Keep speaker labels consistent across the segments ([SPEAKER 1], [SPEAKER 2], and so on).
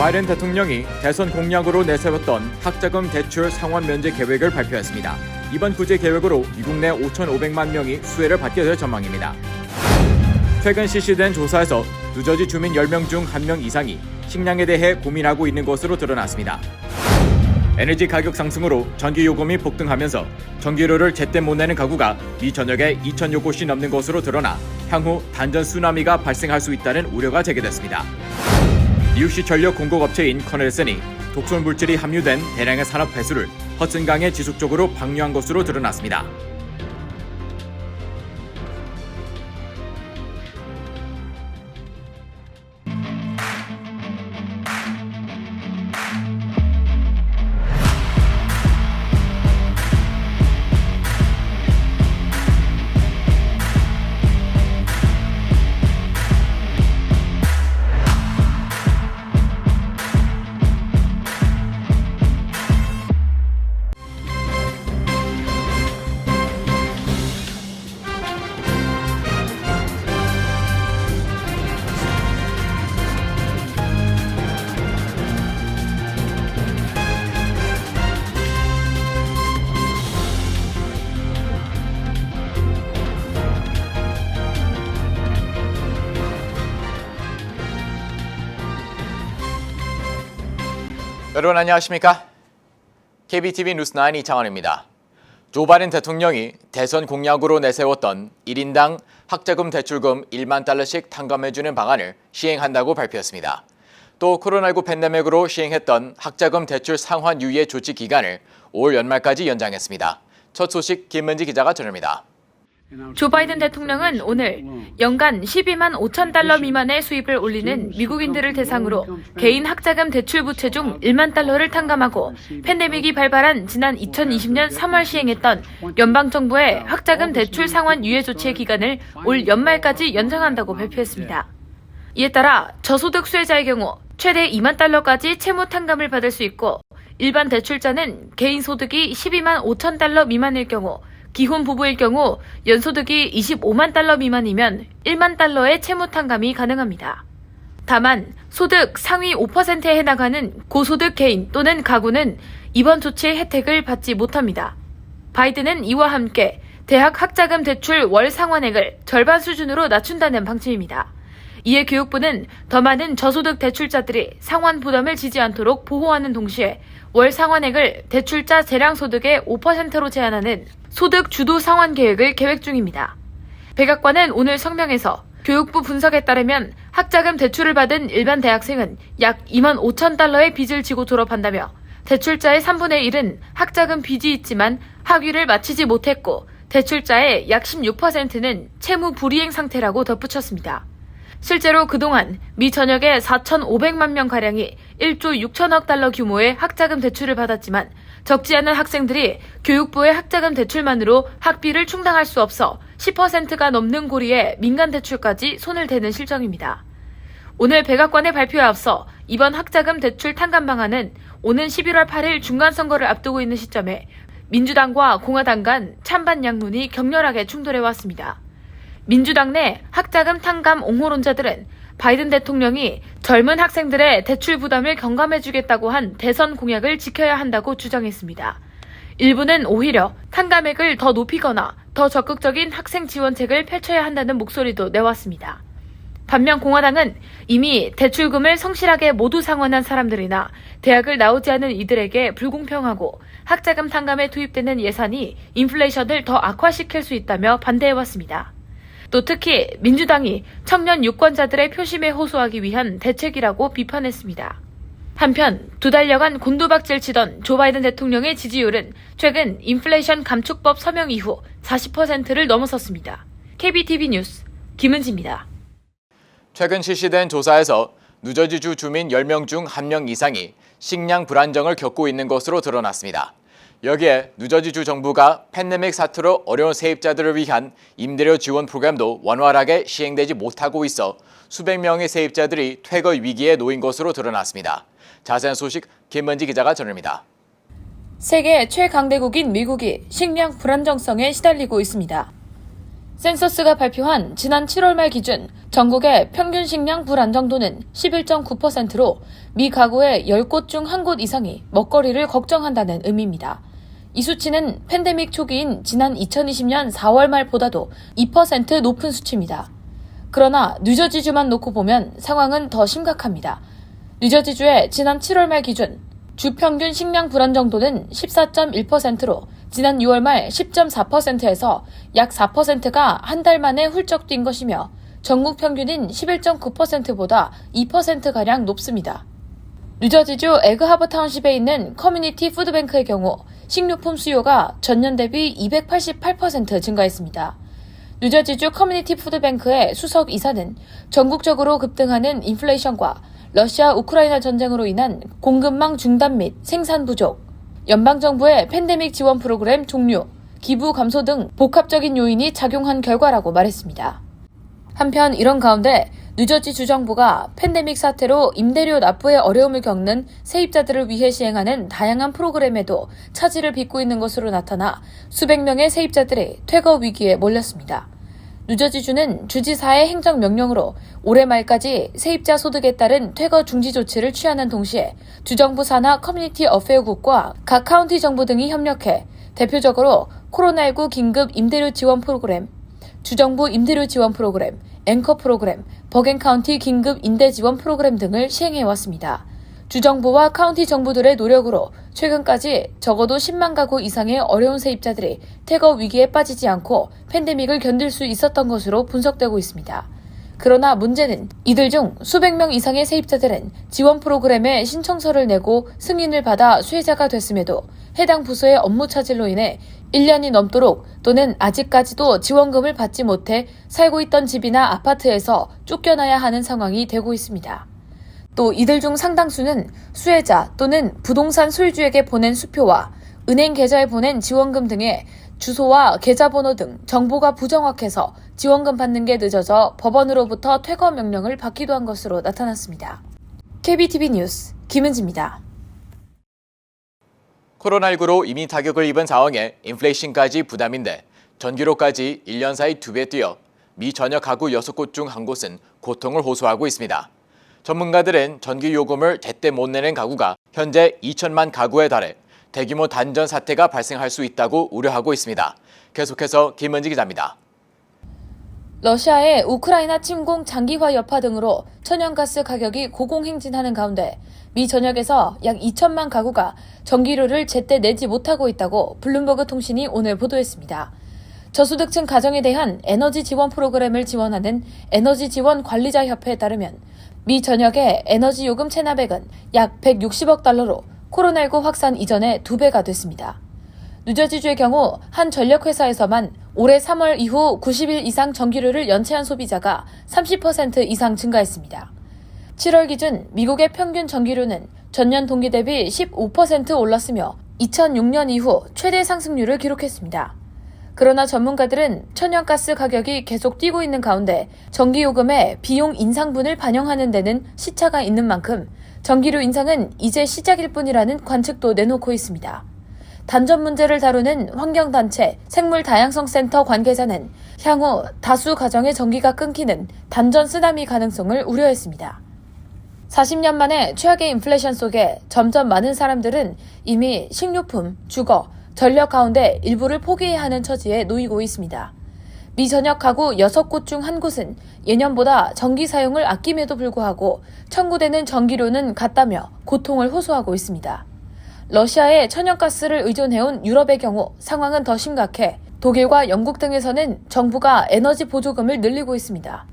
[SPEAKER 1] 바이든 대통령이 대선 공약으로 내세웠던 학자금 대출 상환 면제 계획을 발표했습니다. 이번 구제 계획으로 미국 내 5,500만 명이 수혜를 받게 될 전망입니다. 최근 실시된 조사에서 뉴저지 주민 10명 중 1명 이상이 식량에 대해 고민하고 있는 것으로 드러났습니다. 에너지 가격 상승으로 전기 요금이 폭등하면서 전기료를 제때 못 내는 가구가 미 전역에 2,000여 곳이 넘는 것으로 드러나 향후 단전 쓰나미가 발생할 수 있다는 우려가 제기됐습니다. 이웃시 전력 공급업체인 커넬슨이 독성 물질이 함유된 대량의 산업 배수를 허슨강에 지속적으로 방류한 것으로 드러났습니다. 여러분 안녕하십니까? KBTV 뉴스9 이창원입니다. 조 바이든 대통령이 대선 공약으로 내세웠던 1인당 학자금 대출금 1만 달러씩 탕감해주는 방안을 시행한다고 발표했습니다. 또 코로나19 팬데믹으로 시행했던 학자금 대출 상환 유예 조치 기간을 올 연말까지 연장했습니다. 첫 소식 김은지 기자가 전합니다.
[SPEAKER 2] 조 바이든 대통령은 오늘 연간 12만 5천 달러 미만의 수입을 올리는 미국인들을 대상으로 개인 학자금 대출 부채 중 1만 달러를 탕감하고 팬데믹이 발발한 지난 2020년 3월 시행했던 연방정부의 학자금 대출 상환 유예 조치의 기간을 올 연말까지 연장한다고 발표했습니다. 이에 따라 저소득 수혜자의 경우 최대 2만 달러까지 채무 탕감을 받을 수 있고 일반 대출자는 개인 소득이 12만 5천 달러 미만일 경우 기혼 부부일 경우 연소득이 25만 달러 미만이면 1만 달러의 채무 탕감이 가능합니다. 다만 소득 상위 5%에 해당하는 고소득 개인 또는 가구는 이번 조치의 혜택을 받지 못합니다. 바이든은 이와 함께 대학 학자금 대출 월 상환액을 절반 수준으로 낮춘다는 방침입니다. 이에 교육부는 더 많은 저소득 대출자들이 상환 부담을 지지 않도록 보호하는 동시에 월 상환액을 대출자 재량 소득의 5%로 제한하는 소득 주도 상환 계획을 계획 중입니다. 백악관은 오늘 성명에서 교육부 분석에 따르면 학자금 대출을 받은 일반 대학생은 약 2만 5천 달러의 빚을 지고 졸업한다며 대출자의 3분의 1은 학자금 빚이 있지만 학위를 마치지 못했고 대출자의 약 16%는 채무 불이행 상태라고 덧붙였습니다. 실제로 그동안 미 전역에 4,500만 명가량이 1조 6천억 달러 규모의 학자금 대출을 받았지만 적지 않은 학생들이 교육부의 학자금 대출만으로 학비를 충당할 수 없어 10%가 넘는 고리에 민간 대출까지 손을 대는 실정입니다. 오늘 백악관의 발표에 앞서 이번 학자금 대출 탕감 방안은 오는 11월 8일 중간선거를 앞두고 있는 시점에 민주당과 공화당 간 찬반 양론이 격렬하게 충돌해왔습니다. 민주당 내 학자금 탕감 옹호론자들은 바이든 대통령이 젊은 학생들의 대출 부담을 경감해주겠다고 한 대선 공약을 지켜야 한다고 주장했습니다. 일부는 오히려 탕감액을 더 높이거나 더 적극적인 학생 지원책을 펼쳐야 한다는 목소리도 내왔습니다. 반면 공화당은 이미 대출금을 성실하게 모두 상환한 사람들이나 대학을 나오지 않은 이들에게 불공평하고 학자금 탕감에 투입되는 예산이 인플레이션을 더 악화시킬 수 있다며 반대해왔습니다. 또 특히 민주당이 청년 유권자들의 표심에 호소하기 위한 대책이라고 비판했습니다. 한편 2달여간 곤두박질 치던 조 바이든 대통령의 지지율은 최근 인플레이션 감축법 서명 이후 40%를 넘어섰습니다. KBTV 뉴스 김은지입니다.
[SPEAKER 1] 최근 실시된 조사에서 뉴저지주 주민 10명 중 1명 이상이 식량 불안정을 겪고 있는 것으로 드러났습니다. 여기에 뉴저지주 정부가 팬데믹 사태로 어려운 세입자들을 위한 임대료 지원 프로그램도 원활하게 시행되지 못하고 있어 수백 명의 세입자들이 퇴거 위기에 놓인 것으로 드러났습니다. 자세한 소식 김은지 기자가 전합니다.
[SPEAKER 2] 세계 최강대국인 미국이 식량 불안정성에 시달리고 있습니다. 센서스가 발표한 지난 7월 말 기준 전국의 평균 식량 불안정도는 11.9%로 미 가구의 10곳 중 1곳 이상이 먹거리를 걱정한다는 의미입니다. 이 수치는 팬데믹 초기인 지난 2020년 4월 말보다도 2% 높은 수치입니다. 그러나 뉴저지주만 놓고 보면 상황은 더 심각합니다. 뉴저지주의 지난 7월 말 기준 주 평균 식량 불안정도는 14.1%로 지난 6월 말 10.4%에서 약 4%가 한 달 만에 훌쩍 뛴 것이며 전국 평균인 11.9%보다 2%가량 높습니다. 뉴저지주 에그하버 타운십에 있는 커뮤니티 푸드뱅크의 경우 식료품 수요가 전년 대비 288% 증가했습니다. 뉴저지주 커뮤니티 푸드뱅크의 수석 이사는 전국적으로 급등하는 인플레이션과 러시아 우크라이나 전쟁으로 인한 공급망 중단 및 생산 부족, 연방정부의 팬데믹 지원 프로그램 종료, 기부 감소 등 복합적인 요인이 작용한 결과라고 말했습니다. 한편 이런 가운데 뉴저지 주정부가 팬데믹 사태로 임대료 납부에 어려움을 겪는 세입자들을 위해 시행하는 다양한 프로그램에도 차질을 빚고 있는 것으로 나타나 수백 명의 세입자들이 퇴거 위기에 몰렸습니다. 뉴저지주는 주지사의 행정명령으로 올해 말까지 세입자 소득에 따른 퇴거 중지 조치를 취하는 동시에 주정부 산하 커뮤니티 어페어국과 각 카운티 정부 등이 협력해 대표적으로 코로나19 긴급 임대료 지원 프로그램, 주정부 임대료 지원 프로그램, 앵커 프로그램, 버겐카운티 긴급 임대 지원 프로그램 등을 시행해왔습니다. 주정부와 카운티 정부들의 노력으로 최근까지 적어도 10만 가구 이상의 어려운 세입자들이 퇴거 위기에 빠지지 않고 팬데믹을 견딜 수 있었던 것으로 분석되고 있습니다. 그러나 문제는 이들 중 수백 명 이상의 세입자들은 지원 프로그램에 신청서를 내고 승인을 받아 수혜자가 됐음에도 해당 부서의 업무 차질로 인해 1년이 넘도록 또는 아직까지도 지원금을 받지 못해 살고 있던 집이나 아파트에서 쫓겨나야 하는 상황이 되고 있습니다. 또 이들 중 상당수는 수혜자 또는 부동산 소유주에게 보낸 수표와 은행 계좌에 보낸 지원금 등의 주소와 계좌번호 등 정보가 부정확해서 지원금 받는 게 늦어져 법원으로부터 퇴거 명령을 받기도 한 것으로 나타났습니다. KBTV 뉴스 김은지입니다.
[SPEAKER 1] 코로나19로 이미 타격을 입은 상황에 인플레이션까지 부담인데 전기료까지 1년 사이 2배 뛰어 미 전역 가구 6곳 중 1곳은 고통을 호소하고 있습니다. 전문가들은 전기 요금을 제때 못 내는 가구가 현재 2천만 가구에 달해 대규모 단전 사태가 발생할 수 있다고 우려하고 있습니다. 계속해서 김은지 기자입니다.
[SPEAKER 2] 러시아의 우크라이나 침공 장기화 여파 등으로 천연가스 가격이 고공행진하는 가운데 미 전역에서 약 2천만 가구가 전기료를 제때 내지 못하고 있다고 블룸버그 통신이 오늘 보도했습니다. 저소득층 가정에 대한 에너지 지원 프로그램을 지원하는 에너지 지원 관리자 협회에 따르면 미 전역의 에너지 요금 체납액은 약 160억 달러로 코로나19 확산 이전의 2배가 됐습니다. 뉴저지주의 경우 한 전력회사에서만 올해 3월 이후 90일 이상 전기료를 연체한 소비자가 30% 이상 증가했습니다. 7월 기준 미국의 평균 전기료는 전년 동기 대비 15% 올랐으며 2006년 이후 최대 상승률을 기록했습니다. 그러나 전문가들은 천연가스 가격이 계속 뛰고 있는 가운데 전기요금의 비용 인상분을 반영하는 데는 시차가 있는 만큼 전기료 인상은 이제 시작일 뿐이라는 관측도 내놓고 있습니다. 단전 문제를 다루는 환경단체 생물다양성센터 관계자는 향후 다수 가정의 전기가 끊기는 단전 쓰나미 가능성을 우려했습니다. 40년 만에 최악의 인플레이션 속에 점점 많은 사람들은 이미 식료품, 주거, 전력 가운데 일부를 포기해야 하는 처지에 놓이고 있습니다. 미 전역 가구 6곳 중 1곳은 예년보다 전기 사용을 아낌에도 불구하고 청구되는 전기료는 같다며 고통을 호소하고 있습니다. 러시아에 천연가스를 의존해온 유럽의 경우 상황은 더 심각해 독일과 영국 등에서는 정부가 에너지 보조금을 늘리고 있습니다.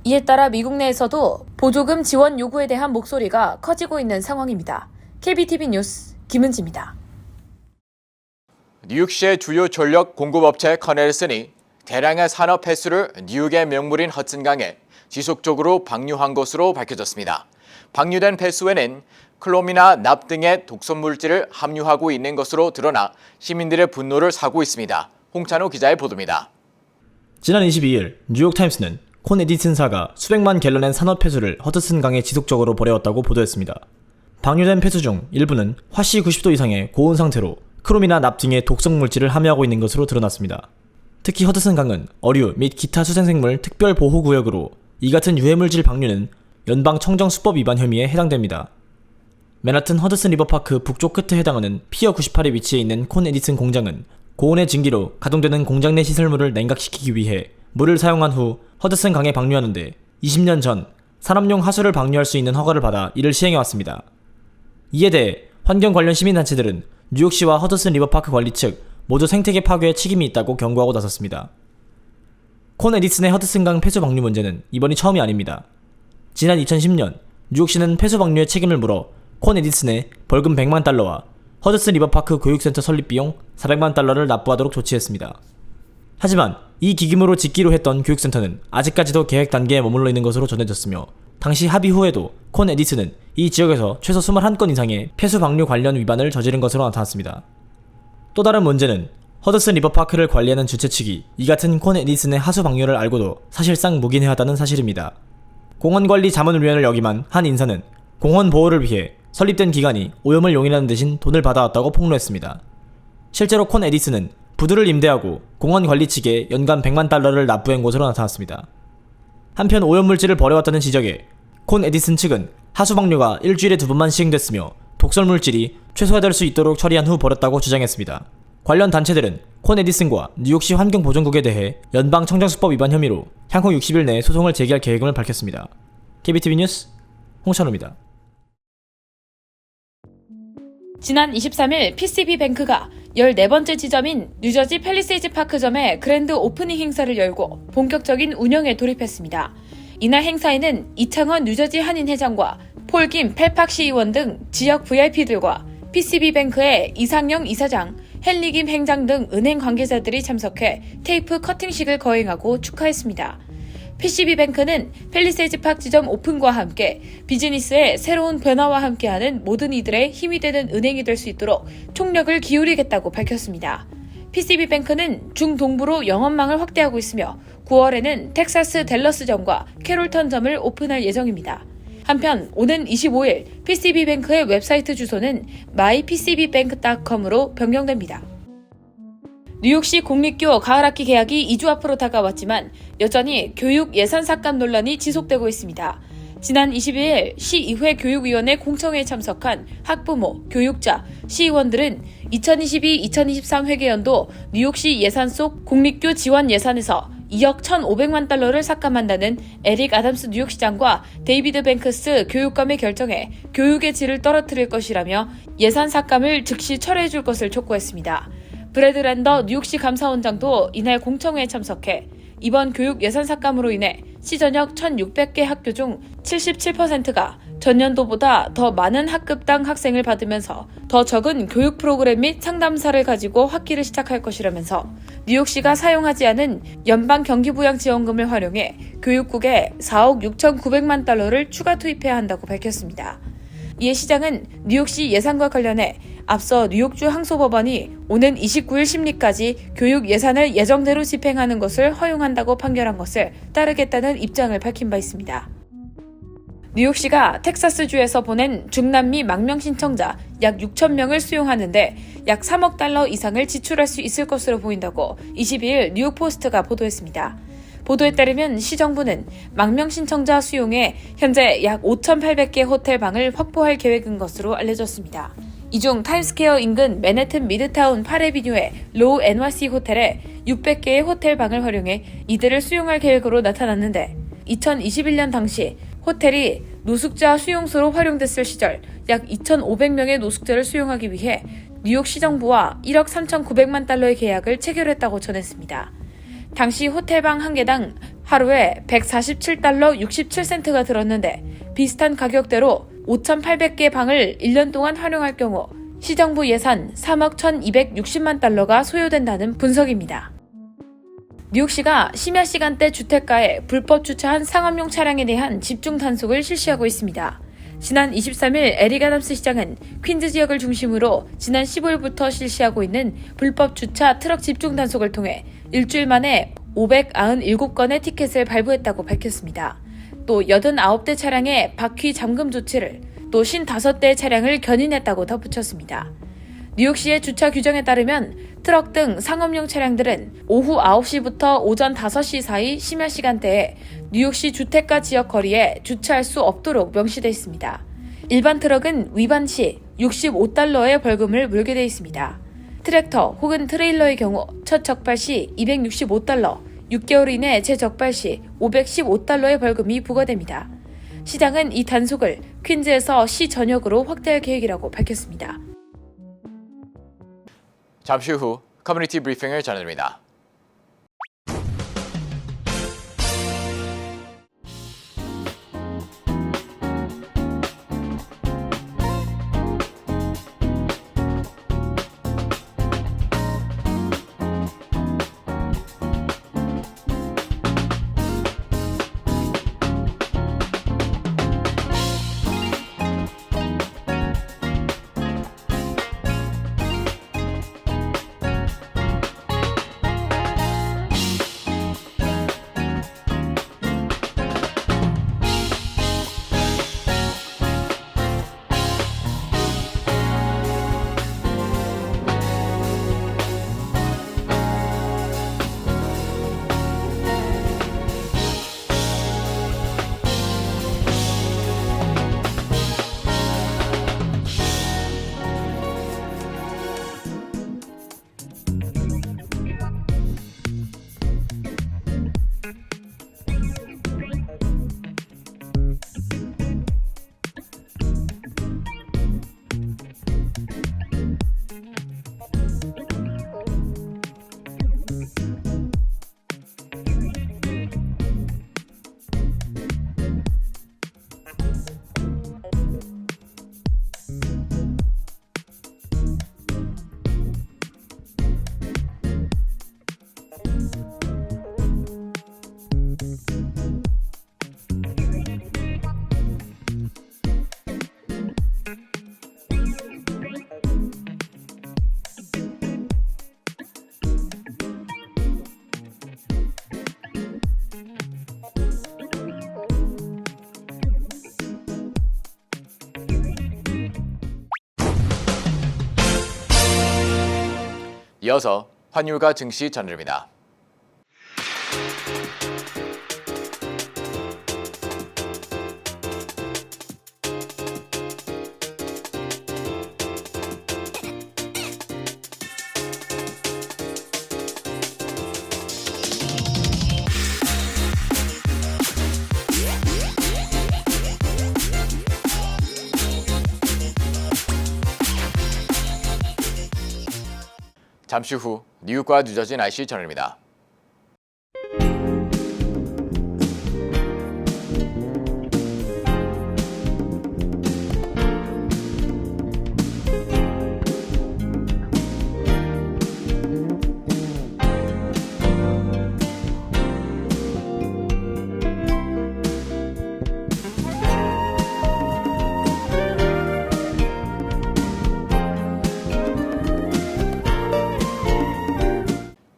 [SPEAKER 2] 이에 따라 미국 내에서도 보조금 지원 요구에 대한 목소리가 커지고 있는 상황입니다. KBTV 뉴스 김은지입니다.
[SPEAKER 1] 뉴욕시의 주요 전력 공급업체 커넬슨이 대량의 산업 폐수를 뉴욕의 명물인 허슨강에 지속적으로 방류한 것으로 밝혀졌습니다. 방류된 폐수에는 클로미나 납 등의 독성물질을 함유하고 있는 것으로 드러나 시민들의 분노를 사고 있습니다. 홍찬호 기자의 보도입니다.
[SPEAKER 3] 지난 22일 뉴욕타임스는 콘 에디슨사가 수백만 갤런의 산업 폐수를 허드슨강에 지속적으로 버려왔다고 보도했습니다. 방류된 폐수 중 일부는 화씨 90도 이상의 고온 상태로 크롬이나 납 등의 독성 물질을 함유하고 있는 것으로 드러났습니다. 특히 허드슨 강은 어류 및 기타 수생생물 특별보호구역으로 이 같은 유해물질 방류는 연방 청정수법 위반 혐의에 해당됩니다. 맨하튼 허드슨 리버파크 북쪽 끝에 해당하는 피어 98에 위치해 있는 콘 에디슨 공장은 고온의 증기로 가동되는 공장 내 시설물을 냉각시키기 위해 물을 사용한 후 허드슨 강에 방류하는데 20년 전 산업용 하수를 방류할 수 있는 허가를 받아 이를 시행해왔습니다. 이에 대해 환경 관련 시민단체들은 뉴욕시와 허드슨 리버파크 관리 측 모두 생태계 파괴에 책임이 있다고 경고하고 나섰습니다. 콘 에디슨의 허드슨강 폐수 방류 문제는 이번이 처음이 아닙니다. 지난 2010년 뉴욕시는 폐수 방류의 책임을 물어 콘 에디슨에 벌금 100만 달러와 허드슨 리버파크 교육센터 설립 비용 400만 달러를 납부하도록 조치했습니다. 하지만 이 기금으로 짓기로 했던 교육센터는 아직까지도 계획 단계에 머물러 있는 것으로 전해졌으며 당시 합의 후에도 콘 에디슨은 이 지역에서 최소 21건 이상의 폐수 방류 관련 위반을 저지른 것으로 나타났습니다. 또 다른 문제는 허드슨 리버파크를 관리하는 주최 측이 이 같은 콘 에디슨의 하수 방류를 알고도 사실상 묵인해왔다는 사실입니다. 공원관리 자문위원을 역임한 한 인사는 공원 보호를 위해 설립된 기관이 오염을 용인하는 대신 돈을 받아왔다고 폭로했습니다. 실제로 콘 에디슨은 부두를 임대하고 공원관리 측에 연간 100만 달러를 납부한 것으로 나타났습니다. 한편 오염물질을 버려왔다는 지적에 콘 에디슨 측은 하수 방류가 일주일에 2번만 시행됐으며 독설물질이 최소화될 수 있도록 처리한 후 버렸다고 주장했습니다. 관련 단체들은 콘 에디슨과 뉴욕시 환경보전국에 대해 연방청정수법 위반 혐의로 향후 60일 내에 소송을 제기할 계획을 밝혔습니다. KBTV 뉴스 홍찬호입니다.
[SPEAKER 2] 지난 23일 PCB뱅크가 14번째 지점인 뉴저지 팰리세이즈 파크점의 그랜드 오프닝 행사를 열고 본격적인 운영에 돌입했습니다. 이날 행사에는 이창원 뉴저지 한인회장과 폴김 펠팍시 의원 등 지역 VIP들과 PCB뱅크의 이상영 이사장, 헨리 김 행장 등 은행 관계자들이 참석해 테이프 커팅식을 거행하고 축하했습니다. PCB뱅크는 팰리세이즈 파크 지점 오픈과 함께 비즈니스의 새로운 변화와 함께하는 모든 이들의 힘이 되는 은행이 될 수 있도록 총력을 기울이겠다고 밝혔습니다. PCB뱅크는 중동부로 영업망을 확대하고 있으며 9월에는 텍사스 댈러스점과 캐롤턴점을 오픈할 예정입니다. 한편 오는 25일 PCB뱅크의 웹사이트 주소는 mypcbbank.com으로 변경됩니다. 뉴욕시 공립교 가을학기 개학이 2주 앞으로 다가왔지만 여전히 교육 예산 삭감 논란이 지속되고 있습니다. 지난 22일 시의회 교육위원회 공청회에 참석한 학부모, 교육자, 시의원들은 2022-2023 회계연도 뉴욕시 예산 속 공립교 지원 예산에서 2억 1,500만 달러를 삭감한다는 에릭 아담스 뉴욕시장과 데이비드 뱅크스 교육감의 결정에 교육의 질을 떨어뜨릴 것이라며 예산 삭감을 즉시 철회해줄 것을 촉구했습니다. 브래드 랜더 뉴욕시 감사원장도 이날 공청회에 참석해 이번 교육 예산 삭감으로 인해 시전역 1,600개 학교 중 77%가 전년도보다 더 많은 학급당 학생을 받으면서 더 적은 교육 프로그램 및 상담사를 가지고 학기를 시작할 것이라면서 뉴욕시가 사용하지 않은 연방 경기부양지원금을 활용해 교육국에 4억 6,900만 달러를 추가 투입해야 한다고 밝혔습니다. 이에 시장은 뉴욕시 예산과 관련해 앞서 뉴욕주 항소법원이 오는 29일 심리까지 교육 예산을 예정대로 집행하는 것을 허용한다고 판결한 것을 따르겠다는 입장을 밝힌 바 있습니다. 뉴욕시가 텍사스주에서 보낸 중남미 망명 신청자 약 6,000명을 수용하는데 약 3억 달러 이상을 지출할 수 있을 것으로 보인다고 22일 뉴욕포스트가 보도했습니다. 보도에 따르면 시정부는 망명 신청자 수용에 현재 약 5,800개 호텔 방을 확보할 계획인 것으로 알려졌습니다. 이 중 타임스퀘어 인근 맨해튼 미드타운 파레비뉴의 로우 NYC 호텔에 600개의 호텔 방을 활용해 이들을 수용할 계획으로 나타났는데 2021년 당시 호텔이 노숙자 수용소로 활용됐을 시절 약 2,500명의 노숙자를 수용하기 위해 뉴욕시정부와 1억 3,900만 달러의 계약을 체결했다고 전했습니다. 당시 호텔방 한 개당 하루에 147달러 67센트가 들었는데 비슷한 가격대로 5,800개 방을 1년 동안 활용할 경우 시정부 예산 3억 1,260만 달러가 소요된다는 분석입니다. 뉴욕시가 심야 시간대 주택가에 불법 주차한 상업용 차량에 대한 집중 단속을 실시하고 있습니다. 지난 23일 에릭 아담스 시장은 퀸즈 지역을 중심으로 지난 15일부터 실시하고 있는 불법 주차 트럭 집중 단속을 통해 일주일 만에 597건의 티켓을 발부했다고 밝혔습니다. 또 89대 차량의 바퀴 잠금 조치를 또 55대의 차량을 견인했다고 덧붙였습니다. 뉴욕시의 주차 규정에 따르면 트럭 등 상업용 차량들은 오후 9시부터 오전 5시 사이 심야 시간대에 뉴욕시 주택가 지역 거리에 주차할 수 없도록 명시돼 있습니다. 일반 트럭은 위반 시 65달러의 벌금을 물게 돼 있습니다. 트랙터 혹은 트레일러의 경우 첫 적발 시 265달러, 6개월 이내 재적발 시 515달러의 벌금이 부과됩니다. 시장은 이 단속을 퀸즈에서 시 전역으로 확대할 계획이라고 밝혔습니다.
[SPEAKER 1] 잠시 후 커뮤니티 브리핑을 전해드립니다. 이어서 환율과 증시 전해드립니다. 잠시 후 뉴욕과 뉴저지 날씨 전해드립니다.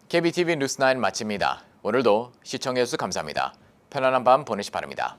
[SPEAKER 1] KBTV 뉴스9 마칩니다. 오늘도 시청해주셔서 감사합니다. 편안한 밤 보내시 바랍니다.